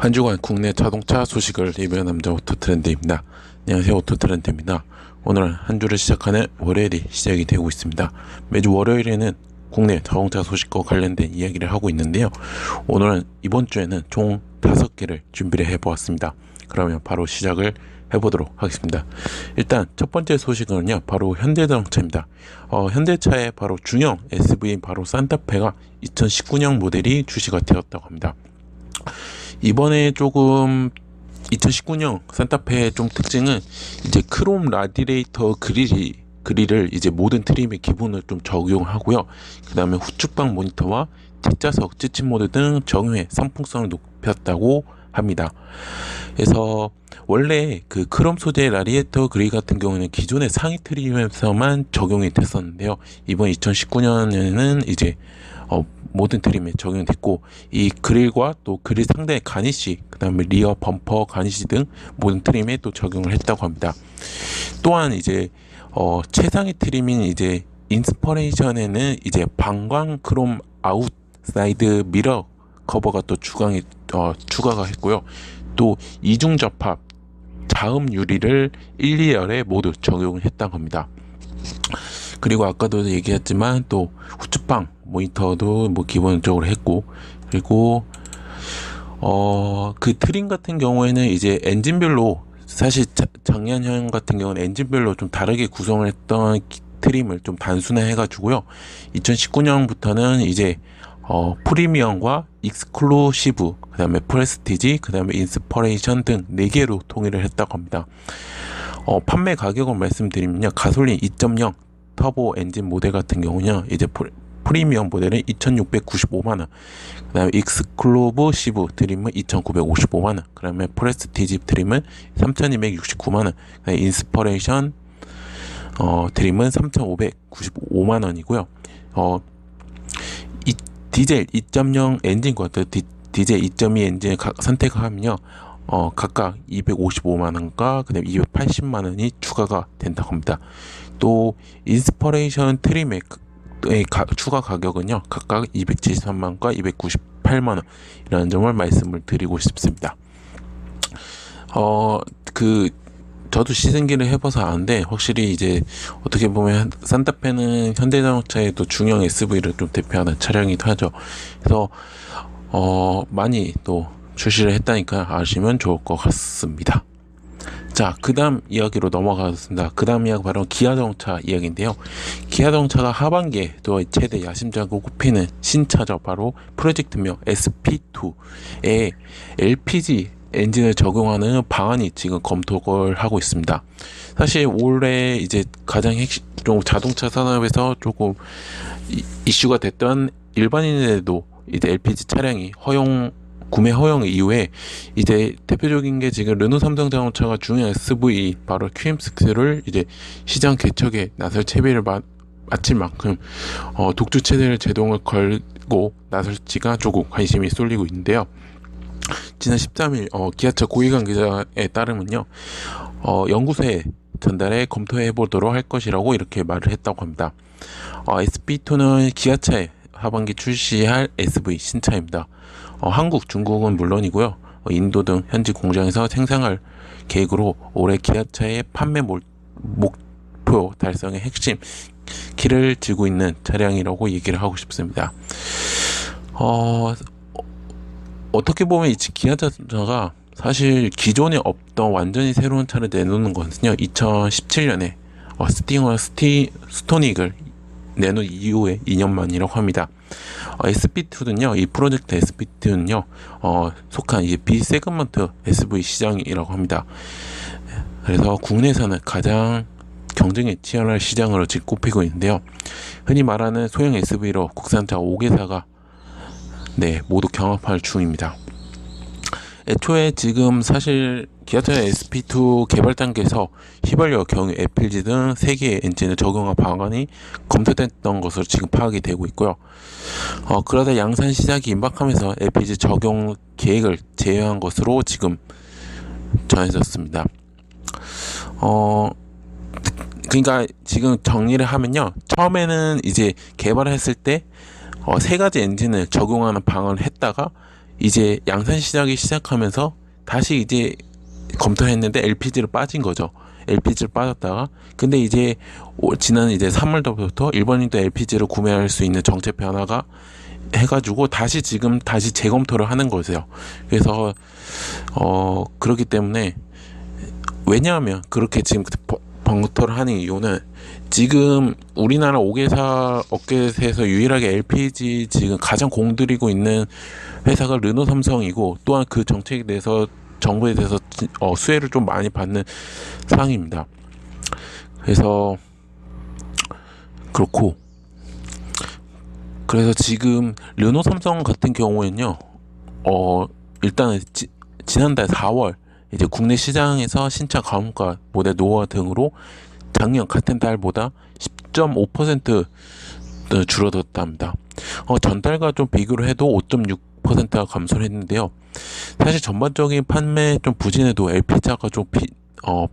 한 주간 국내 자동차 소식을 리뷰하는 남자 오토트렌드입니다. 안녕하세요, 오토트렌드입니다. 오늘은 한 주를 시작하는 월요일이 시작이 되고 있습니다. 매주 월요일에는 국내 자동차 소식과 관련된 이야기를 하고 있는데요. 오늘은 이번 주에는 총 5개를 준비를 해보았습니다. 그러면 바로 시작을 해보도록 하겠습니다. 일단 첫 번째 소식은요, 바로 현대자동차입니다. 현대차의 바로 중형 SUV인 바로 산타페가 2019년 모델이 출시가 되었다고 합니다. 이번에 조금 2019년 산타페의 좀 특징은 이제 크롬 라디레이터 그릴을 이제 모든 트림의 기본을 좀 적용하고요. 그 다음에 후측방 모니터와 뒷좌석 지침 모드 등 적용해 상품성을 높였다고 합니다. 그래서 원래 그 크롬 소재 라디에이터 그릴 같은 경우는 기존의 상위 트림에서만 적용이 됐었는데요. 이번 2019년에는 이제 모든 트림에 적용됐고, 이 그릴과 또 그릴 상단의 가니쉬, 그 다음에 리어 범퍼 가니쉬 등 모든 트림에 또 적용을 했다고 합니다. 또한 이제 최상위 트림인 이제 인스퍼레이션에는 이제 방광 크롬 아웃사이드 미러 커버가 또 추가가 했고요. 또 이중 접합 자음 유리를 1, 2열에 모두 적용을 했다고 합니다. 그리고 아까도 얘기했지만 또 후측방 모니터도 뭐 기본적으로 했고, 그리고 그 트림 같은 경우에는 이제 엔진별로 사실 작년형 같은 경우는 엔진별로 좀 다르게 구성을 했던 트림을 좀 단순화해 가지고요. 2019년부터는 이제 프리미엄과 익스클루시브, 그 다음에 프레스티지, 그 다음에 인스퍼레이션 등 4개로 통일을 했다고 합니다. 판매 가격을 말씀드리면요, 가솔린 2.0 터보 엔진 모델 같은 경우는요, 이제 프리미엄 모델은 2,695만원, 그 다음에 익스클루시브 드림은 2,955만원, 그 다음에 프레스티지 드림은 3,269만원, 인스퍼레이션 드림은 3,595만원이고요. 디젤 2.0 엔진과 디젤 2.2 엔진을 선택을 하면요, 각각 255만원과 그 다음에 280만원이 추가가 된다고 합니다. 또 인스퍼레이션 트림의 추가 가격은요, 각각 273만원과 298만원 이라는 점을 말씀을 드리고 싶습니다. 저도 시승기를 해봐서 아는데, 확실히 이제 어떻게 보면 산타페는 현대자동차의 또 중형 SUV를 좀 대표하는 차량이기도 하죠. 그래서 많이 또 출시를 했다니까 아시면 좋을 것 같습니다. 자, 그 다음 이야기로 넘어가겠습니다. 그 다음 이야기 바로 기아자동차 이야기인데요. 기아자동차가 하반기에 또 최대 야심작으로 꼽히는 신차죠. 바로 프로젝트명 SP2에 LPG 엔진을 적용하는 방안이 지금 검토를 하고 있습니다. 사실 올해 이제 가장 좀 자동차 산업에서 조금 이슈가 됐던 일반인에도 이제 LPG 차량이 구매 허용 이후에 이제 대표적인 게 지금 르노 삼성 자동차가 중형 SUV 바로 QM6를 이제 시장 개척에 나설 채비를 마칠 만큼 독주 체제를 제동을 걸고 나설지가 조금 관심이 쏠리고 있는데요. 지난 13일 기아차 고위 관계자에 따르면요, 연구소에 전달해 검토해 보도록 할 것이라고 이렇게 말을 했다고 합니다. SP2는 기아차에 하반기 출시할 SUV 신차입니다. 한국, 중국은 물론이고요, 인도 등 현지 공장에서 생산할 계획으로 올해 기아차의 판매 목표 달성의 핵심 키를 쥐고 있는 차량이라고 얘기를 하고 싶습니다. 어떻게 보면 이 기아자동차가 사실 기존에 없던 완전히 새로운 차를 내놓는 것은요, 2017년에 스팅어 스토닉을 내놓은 이후에 2년 만이라고 합니다. SP2는요, 이 프로젝트 SP2는요, 속한 이제 B세그먼트 SUV 시장이라고 합니다. 그래서 국내에서는 가장 경쟁이 치열한 시장으로 지금 꼽히고 있는데요. 흔히 말하는 소형 SUV로 국산차 5개사가 모두 경합할 중입니다. 애초에 지금 사실 기아차 SP2 개발 단계에서 휘발유, 경유, LPG 등 3개의 엔진을 적용한 방안이 검토됐던 것으로 지금 파악이 되고 있고요. 그러다 양산 시작이 임박하면서 LPG 적용 계획을 제외한 것으로 지금 전해졌습니다. 그러니까 지금 정리를 하면요, 처음에는 이제 개발을 했을 때 3가지 엔진을 적용하는 방안을 했다가 이제 양산 시장이 시작하면서 다시 이제 검토를 했는데 LPG로 빠진 거죠. LPG를 빠졌다가 근데 이제 지난 이제 3월부터 일본인도 LPG를 구매할 수 있는 정책 변화가 해가지고 지금 다시 재검토를 하는 거세요. 그래서 그렇기 때문에 왜냐하면 그렇게 지금 검토를 하는 이유는 지금 우리나라 업계에서 유일하게 LPG 지금 가장 공들이고 있는 회사가 르노 삼성이고 또한 그 정책에 대해서 정부에 대해서 수혜를 좀 많이 받는 상황입니다. 그래서 그렇고 그래서 지금 르노 삼성 같은 경우에는요 일단은 지난달 4월 이제 국내 시장에서 신차 가공가 모델 노후화 등으로 작년 같은 달보다 10.5% 줄어들었답니다. 전달과 좀 비교를 해도 5.6%가 감소를 했는데요. 사실 전반적인 판매 좀 부진에도 LPG가 좀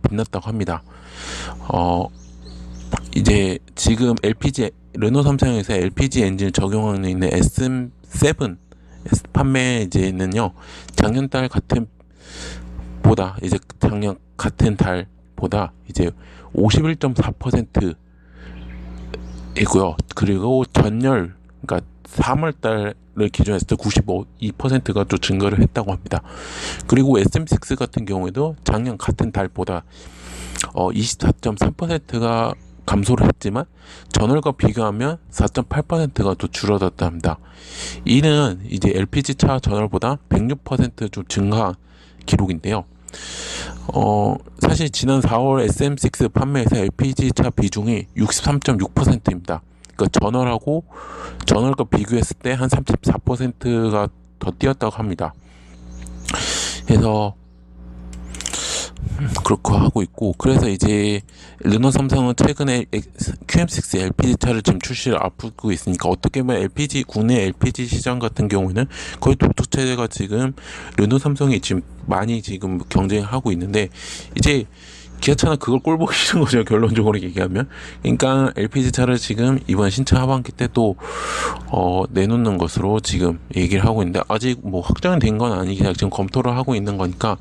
빛났다고 합니다. 이제 지금 르노 삼성에서 LPG 엔진을 적용하고 있는 SM7 판매제는요, 작년 같은 달보다 이제 51.4% 이고요. 그리고 전년, 그러니까 3월 달을 기준으로 했을 때 92%가 또 증가를 했다고 합니다. 그리고 SM6 같은 경우에도 작년 같은 달보다 24.3%가 감소를 했지만 전월과 비교하면 4.8%가 또 줄어들었다 합니다. 이는 이제 LPG 차 전월보다 106% 증가 기록인데요. 사실 지난 4월 SM6 판매에서 LPG 차 비중이 63.6%입니다. 그러니까 전월과 비교했을 때 한 34%가 더 뛰었다고 합니다. 그래서 그렇게 하고 있고, 그래서 이제 르노 삼성은 최근에 QM6 LPG 차를 지금 출시를 앞두고 있으니까 어떻게 보면 국내 LPG 시장 같은 경우에는 거의 독특체제가 지금 르노 삼성이 지금 많이 지금 경쟁하고 있는데, 이제 기아차는 그걸 꼴보기 싫은 거죠, 결론적으로 얘기하면. 그러니까 LPG 차를 지금 이번 신차 하반기 때 또 내놓는 것으로 지금 얘기를 하고 있는데, 아직 뭐 확정된 건 아니고 지금 검토를 하고 있는 거니까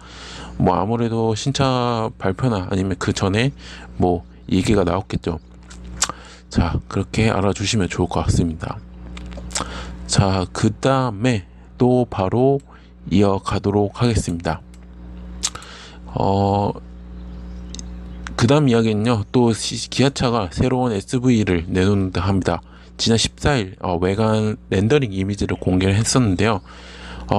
뭐 아무래도 신차 발표나 아니면 그 전에 뭐 얘기가 나왔겠죠. 자, 그렇게 알아주시면 좋을 것 같습니다. 자, 그 다음에 또 바로 이어가도록 하겠습니다. 그 다음 이야기는요, 또 기아차가 새로운 SV를 내놓는다 합니다. 지난 14일 외관 렌더링 이미지를 공개를 했었는데요.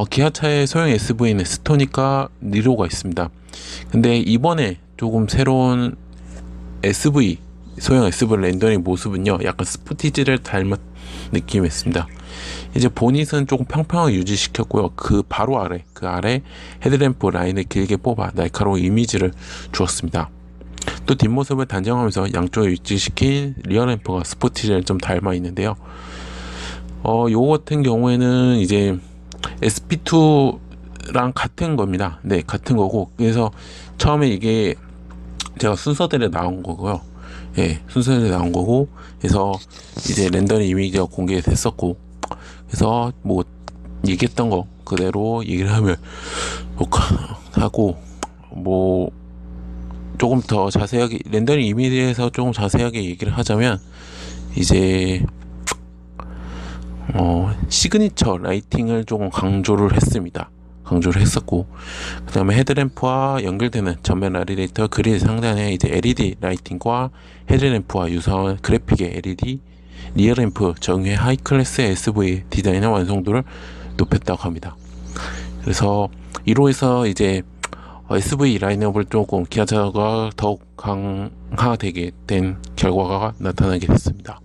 기아차의 소형 SV는 스토닉과 니로가 있습니다. 근데 이번에 조금 새로운 소형 SV 렌더링 모습은요, 약간 스포티지를 닮은 느낌이었습니다. 이제 보닛은 조금 평평하게 유지시켰고요. 그 아래 헤드램프 라인을 길게 뽑아 날카로운 이미지를 주었습니다. 또 뒷모습을 단정하면서 양쪽에 위치시킨 리어램프가 스포티지를 좀 닮아 있는데요. 요거 같은 경우에는 이제 SP2랑 같은 겁니다. 네, 같은 거고, 그래서 처음에 이게 제가 순서대로 나온 거고요. 예, 순서대로 나온 거고, 그래서 이제 렌더링 이미지가 공개됐었고, 그래서 뭐 얘기했던 거 그대로 얘기를 하면 하고, 뭐 조금 더 자세하게 렌더링 이미지에서 조금 자세하게 얘기를 하자면, 이제 시그니처 라이팅을 조금 강조를 했었고, 그 다음에 헤드램프와 연결되는 전면 라디에이터 그릴 상단에 이제 LED 라이팅과 헤드램프와 유사한 그래픽의 LED 리어램프 정유의 하이클래스 SV 디자인의 완성도를 높였다고 합니다. 그래서 이로 해서 이제 SV 라인업을 조금 기아차가 더욱 강화되게 된 결과가 나타나게 됐습니다.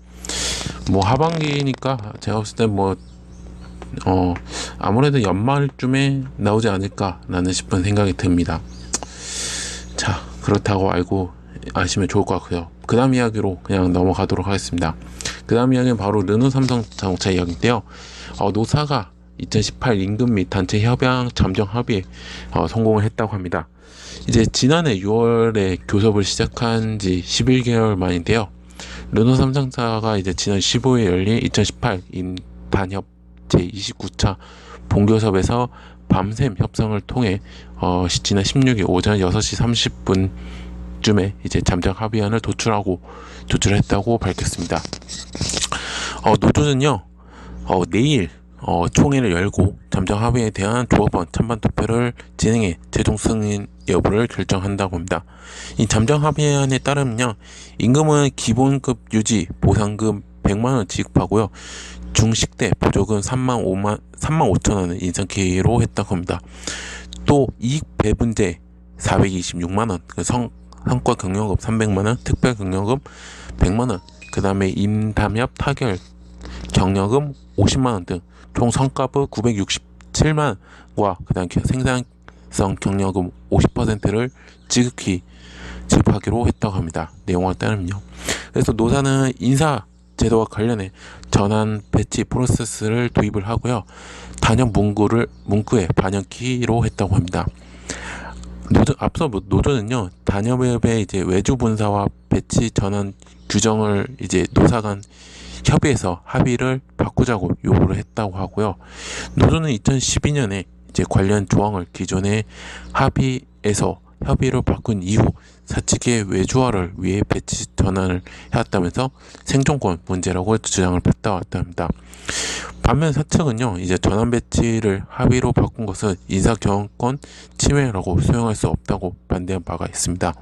뭐 하반기니까 제가 봤을 때 뭐 아무래도 연말쯤에 나오지 않을까라는 싶은 생각이 듭니다. 자, 그렇다고 아시면 좋을 것 같고요. 그 다음 이야기로 그냥 넘어가도록 하겠습니다. 그 다음 이야기는 바로 르노 삼성 자동차 이야기인데요. 노사가 2018 임금 및 단체 협약 잠정 합의에 성공을 했다고 합니다. 이제 지난해 6월에 교섭을 시작한 지 11개월 만인데요. 르노 삼성사가 이제 지난 15일 열린 2018 단협 제29차 본교섭에서 밤샘 협상을 통해 지난 16일 오전 6시 30분쯤에 이제 잠정 합의안을 도출했다고 밝혔습니다. 노조는요 내일 총회를 열고 잠정 합의에 대한 조합원 찬반 투표를 진행해 최종 승인 여부를 결정한다고 합니다. 이 잠정 합의안에 따르면요 임금은 기본급 유지 보상금 100만원 지급하고요 중식대 보조금 3만 5천원을 인상키로 했다고 합니다. 또 이익 배분제 426만원, 성과 경영급 300만원, 특별 경영급 100만원, 그 다음에 임담협 타결 경영금 50만원 등 총 성과급 967만원과 그 다음 생산성 경영금 50%를 지급하기로 했다고 합니다. 내용에 따르면요. 그래서 노사는 인사 제도와 관련해 전환 배치 프로세스를 도입을 하고요. 단협 문구에 반영키로 했다고 합니다. 앞서 노조는요, 단협의 이제 외주 본사와 배치 전환 규정을 이제 노사 간 협의해서 합의를 바꾸자고 요구를 했다고 하고요. 노조는 2012년에 이제 관련 조항을 기존의 합의에서 협의를 바꾼 이후 사측의 외주화를 위해 배치 전환을 해왔다면서 생존권 문제라고 주장을 받아왔다 합니다. 반면 사측은요 이제 전환 배치를 합의로 바꾼 것은 인사경영권 침해라고 수용할 수 없다고 반대한 바가 있습니다.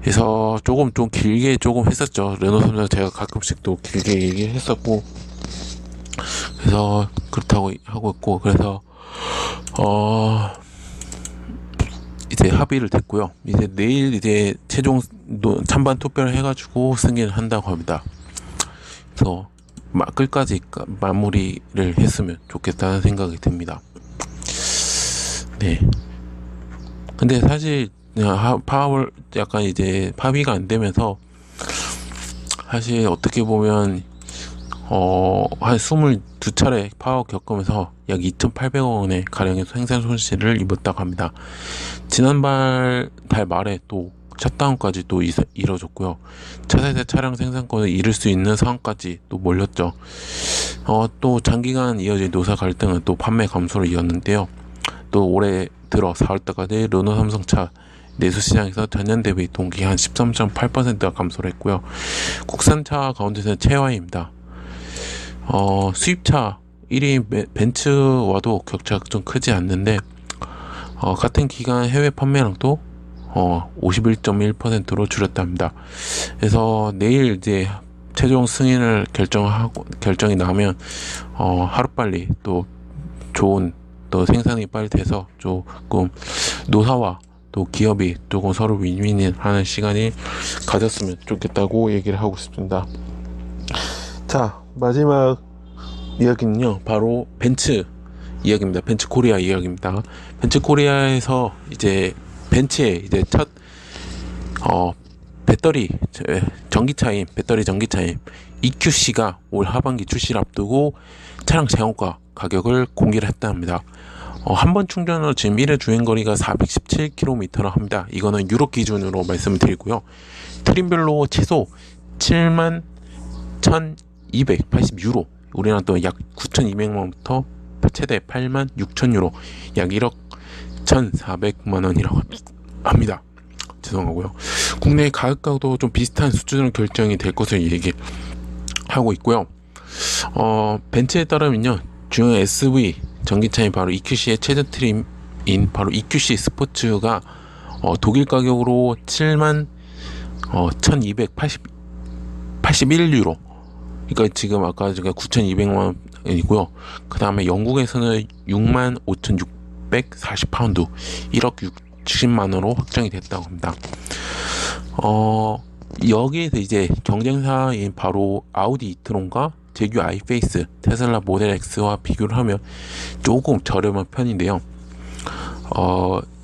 그래서 좀 길게 했었죠. 르노 3사 제가 가끔씩 또 길게 얘기했었고, 그래서 그렇다고 하고 있고, 그래서 이제 합의를 됐고요. 이제 내일 이제 최종 찬반 투표를 해가지고 승인을 한다고 합니다. 그래서 끝까지 마무리를 했으면 좋겠다는 생각이 듭니다. 네. 근데 사실 파업을 약간 이제 합의가 안 되면서 사실 어떻게 보면 한 22차례 파업 겪으면서 약 2,800억 원의 가량의 생산 손실을 입었다고 합니다. 지난달 달 말에 또 셧다운까지 또 이뤄졌고요. 차세대 차량 생산권을 잃을 수 있는 상황까지 또 몰렸죠. 또 장기간 이어진 노사 갈등은 또 판매 감소로 이었는데요. 또 올해 들어 4월달까지 르노 삼성차 내수 시장에서 전년 대비 동기 한 13.8%가 감소를 했고요. 국산차 가운데서는 최하위입니다. 수입차 1위 벤츠와도 격차가 좀 크지 않는데 같은 기간 해외 판매량도 51.1%로 줄였답니다. 그래서 내일 이제 최종 승인을 결정이 나면 하루빨리 또 좋은 또 생산이 빨리 돼서 조금 노사와 또 기업이 조금 서로 윈윈하는 시간이 가졌으면 좋겠다고 얘기를 하고 싶습니다. 자, 마지막 이야기는요 바로 벤츠 이야기입니다. 벤츠 코리아 이야기입니다. 벤츠 코리아에서 이제 벤츠의 이제 첫 배터리 전기차인 EQC가 올 하반기 출시를 앞두고 차량 제한가 가격을 공개를 했다 합니다. 한 번 충전으로 지금 1회 주행거리가 417km라 합니다. 이거는 유럽 기준으로 말씀을 드리고요. 트림별로 최소 71,280유로, 우리나라 또 약 9,200만원부터 최대 86,000유로, 약 1억 1,400만원이라고 합니다. 죄송하고요. 국내 가격과도 좀 비슷한 수준으로 결정이 될 것을 얘기하고 있고요. 벤츠에 따르면요, 중형 SV 전기차인 바로 EQC의 최저 트림인 바로 EQC 스포츠가 독일 가격으로 71,281유로, 그러니까 지금 아까 제가 9,200만원이고요. 그 다음에 영국에서는 65,640파운드, 1억 60만원으로 확정이 됐다고 합니다. 여기에서 이제 경쟁사인 바로 아우디 이트론과 제규 아이페이스, 테슬라 모델 X와 비교를 하면 조금 저렴한 편인데요.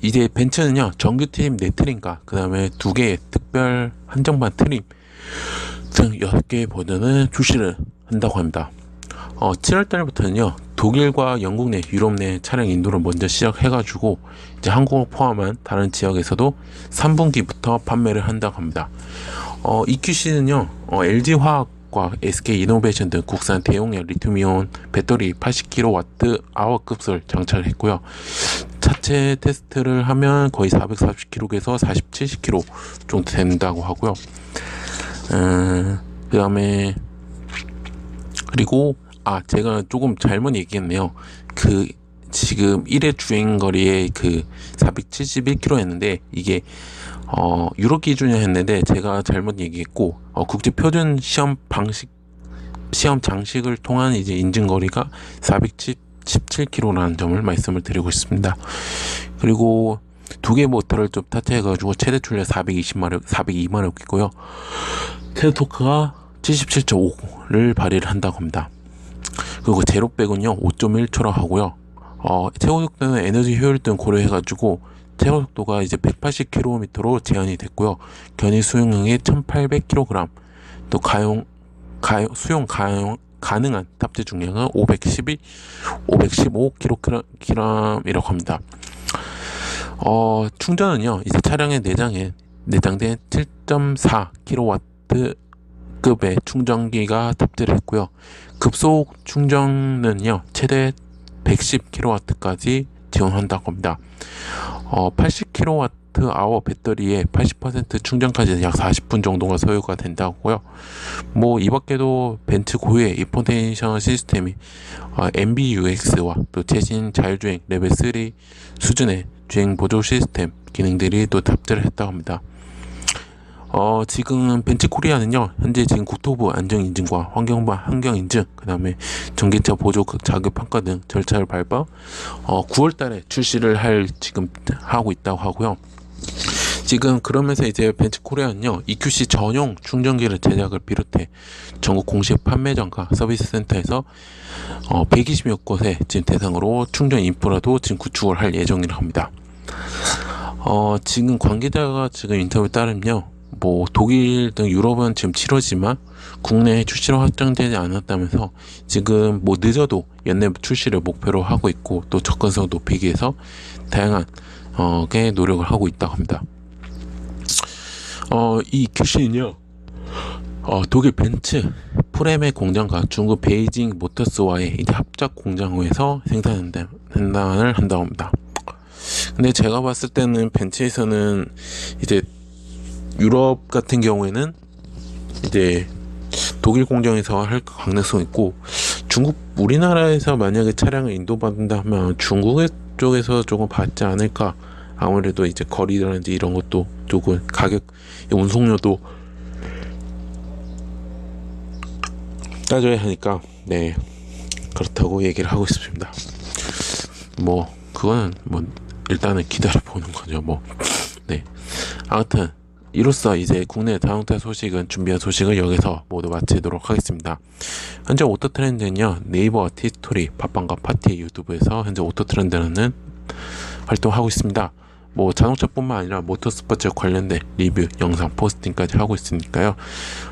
이제 벤츠는요, 정규 트림 4트림과 그 다음에 2개의 특별 한정판 트림 등 6개의 버전을 출시를 한다고 합니다. 7월달부터는요, 독일과 영국 내, 유럽 내 차량 인도를 먼저 시작해가지고 이제 한국을 포함한 다른 지역에서도 3분기부터 판매를 한다고 합니다. EQC는요, LG화학 한국과학, SK 이노베이션 등 국산 대용량 리튬이온 배터리 80kWh급을 장착했고요. 자체 테스트를 하면 거의 440kg에서 40, 70kg 정도 된다고 하고요. 그 다음에 그리고 제가 조금 잘못 얘기했네요. 지금 1회 주행거리에 471km였는데 이게 유럽 기준이라 했는데 제가 잘못 얘기했고, 국제 표준 시험 장식을 통한 이제 인증거리가 417km라는 점을 말씀을 드리고 있습니다. 그리고 두 개 모터를 좀 탑재해가지고 최대 출력 402마력이고요. 최대 토크가 77.5를 발휘를 한다고 합니다. 그리고 제로백은요 5.1초라 하고요. 최고 속도는 에너지 효율 등 고려해가지고 최고 속도가 이제 180km로 제한이 됐고요. 견인 수용량이 1800kg, 또 수용 가능한 탑재 중량은 515kg이라고 합니다. 충전은요 이제 차량의 내장된 7.4kW급의 충전기가 탑재를 했고요. 급속 충전은요 최대 110kW까지 지원한다고 합니다. 80kWh 배터리에 80% 충전까지 약 40분 정도가 소요가 된다고요. 이 밖에도 벤츠 고유의 인포테이션 시스템이 MBUX와 또 최신 자율주행 레벨 3 수준의 주행 보조 시스템 기능들이 또 탑재를 했다고 합니다. 지금 벤츠 코리아는요 현재 지금 국토부 안전인증과 환경인증, 그 다음에 전기차 보조 자격 평가 등 절차를 밟아 9월달에 출시를 지금 하고 있다고 하고요. 지금 그러면서 이제 벤츠 코리아는요 EQC 전용 충전기를 제작을 비롯해 전국 공식 판매점과 서비스 센터에서 120여 곳에 지금 대상으로 충전 인프라도 지금 구축을 할 예정이라고 합니다. 지금 관계자가 지금 인터뷰에 따르면요, 독일 등 유럽은 지금 7월지만 국내 출시로 확정되지 않았다면서 지금 늦어도 연내 출시를 목표로 하고 있고, 또 접근성 높이기 위해서 다양한 노력을 하고 있다고 합니다. 이 QC는요 독일 벤츠 프레메 공장과 중국 베이징 모터스와의 합작 공장에서 생산을 한다고 합니다. 근데 제가 봤을 때는 벤츠에서는 이제 유럽 같은 경우에는 이제 독일 공장에서 할 가능성이 있고, 우리나라에서 만약에 차량을 인도받는다 하면 중국 쪽에서 조금 받지 않을까. 아무래도 이제 거리라든지 이런 것도 조금 가격, 운송료도 따져야 하니까 그렇다고 얘기를 하고 있습니다. 그거는 일단은 기다려 보는 거죠. 아무튼 이로써 이제 국내 자동차 준비한 소식을 여기서 모두 마치도록 하겠습니다. 현재 오토트렌드는요 네이버와 티스토리, 밥방과 파티 유튜브에서 현재 오토트렌드라는 활동하고 있습니다. 자동차뿐만 아니라 모터스포츠 관련된 리뷰, 영상, 포스팅까지 하고 있으니까요.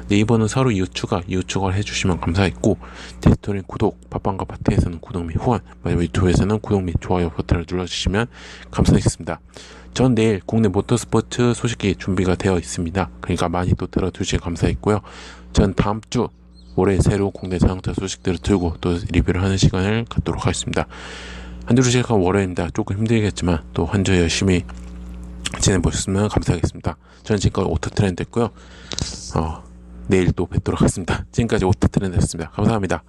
네이버는 서로 이웃 추가를 해주시면 감사했고, 디지털인 구독, 밥방과 파티에서는 구독 및 후원, 마지막 유튜브에서는 구독 및 좋아요 버튼을 눌러주시면 감사하겠습니다. 전 내일 국내 모터스포츠 소식이 준비가 되어 있습니다. 그러니까 많이 또 들어주시면 감사했고요. 전 다음 주 올해 새로운 국내 자동차 소식들을 들고 또 리뷰를 하는 시간을 갖도록 하겠습니다. 한 주를 시작한 월요일입니다. 조금 힘들겠지만 또 한 주 열심히 지내보셨으면 감사하겠습니다. 저는 지금까지 오토트렌드였고요. 내일 또 뵙도록 하겠습니다. 지금까지 오토트렌드였습니다. 감사합니다.